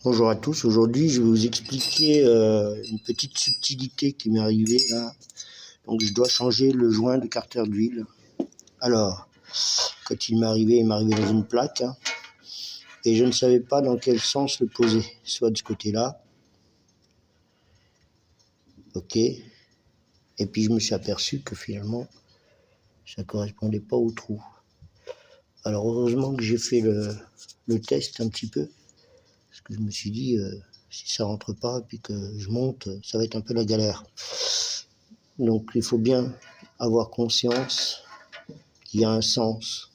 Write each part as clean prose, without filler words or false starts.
Bonjour à tous, aujourd'hui je vais vous expliquer une petite subtilité qui m'est arrivée là. Donc je dois changer le joint de carter d'huile. Alors, quand il m'est arrivé dans une plaque, hein, et je ne savais pas dans quel sens le poser, soit de ce côté-là, ok, et puis je me suis aperçu que finalement ça ne correspondait pas au trou. Alors heureusement que j'ai fait le test un petit peu, parce que je me suis dit, si ça rentre pas, puis que je monte, ça va être un peu la galère. Donc il faut bien avoir conscience qu'il y a un sens.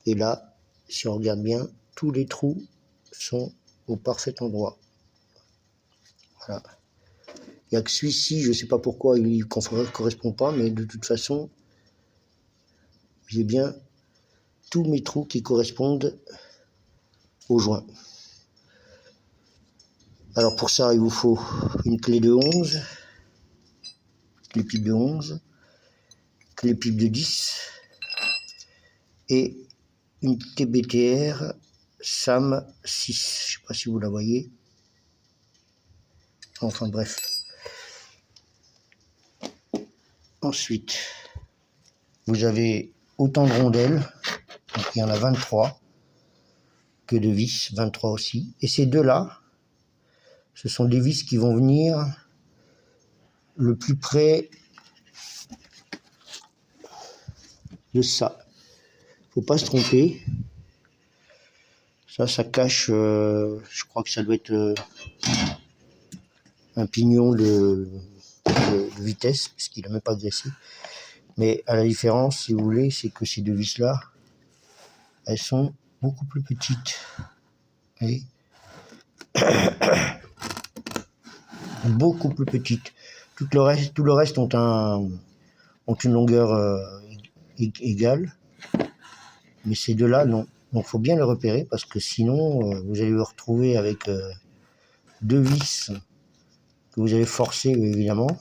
Et là, si on regarde bien, tous les trous sont au parfait endroit. Voilà. Il n'y a que celui-ci, je ne sais pas pourquoi il ne correspond pas, mais de toute façon, j'ai bien tous mes trous qui correspondent au joint. Alors pour ça, il vous faut une clé de 11, clé pipe de 11, clé pipe de 10 et une TBTR SAM 6. Je ne sais pas si vous la voyez. Enfin bref. Ensuite, vous avez autant de rondelles, donc il y en a 23, que de vis, 23 aussi. Et ces deux-là, ce sont des vis qui vont venir le plus près de ça. Faut pas se tromper. Ça cache, je crois que ça doit être un pignon de vitesse, puisqu'il n'a même pas graissé. Mais à la différence, si vous voulez, c'est que ces deux vis-là, elles sont beaucoup plus petites. Et beaucoup plus petites. Tout le reste ont une longueur égale, mais ces deux-là, non. Donc, il faut bien les repérer, parce que sinon, vous allez vous retrouver avec deux vis que vous allez forcer, évidemment,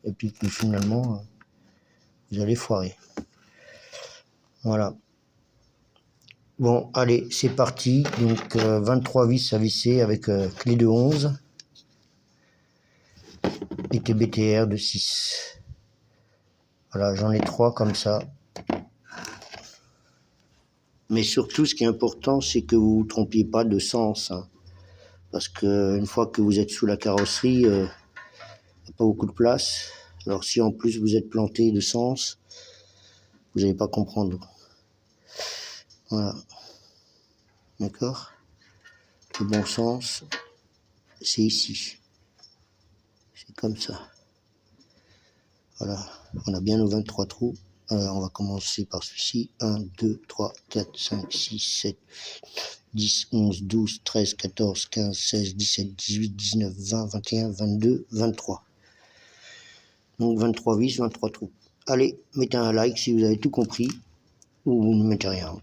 et puis que finalement, vous allez foirer. Voilà. Bon, allez, c'est parti. Donc, 23 vis à visser avec clé de 11 et TBTR de 6. Voilà, j'en ai 3 comme ça. Mais surtout, ce qui est important, c'est que vous ne vous trompiez pas de sens. Hein, parce qu'une fois que vous êtes sous la carrosserie, il n'y a pas beaucoup de place. Alors si en plus vous êtes planté de sens, vous n'allez pas comprendre. Voilà. D'accord ? Le bon sens, c'est ici. C'est comme ça. Voilà. On a bien nos 23 trous. Alors on va commencer par celui-ci. 1, 2, 3, 4, 5, 6, 7, 10, 11, 12, 13, 14, 15, 16, 17, 18, 19, 20, 21, 22, 23. Donc 23 vis, 23 trous. Allez, mettez un like si vous avez tout compris, ou vous ne mettez rien.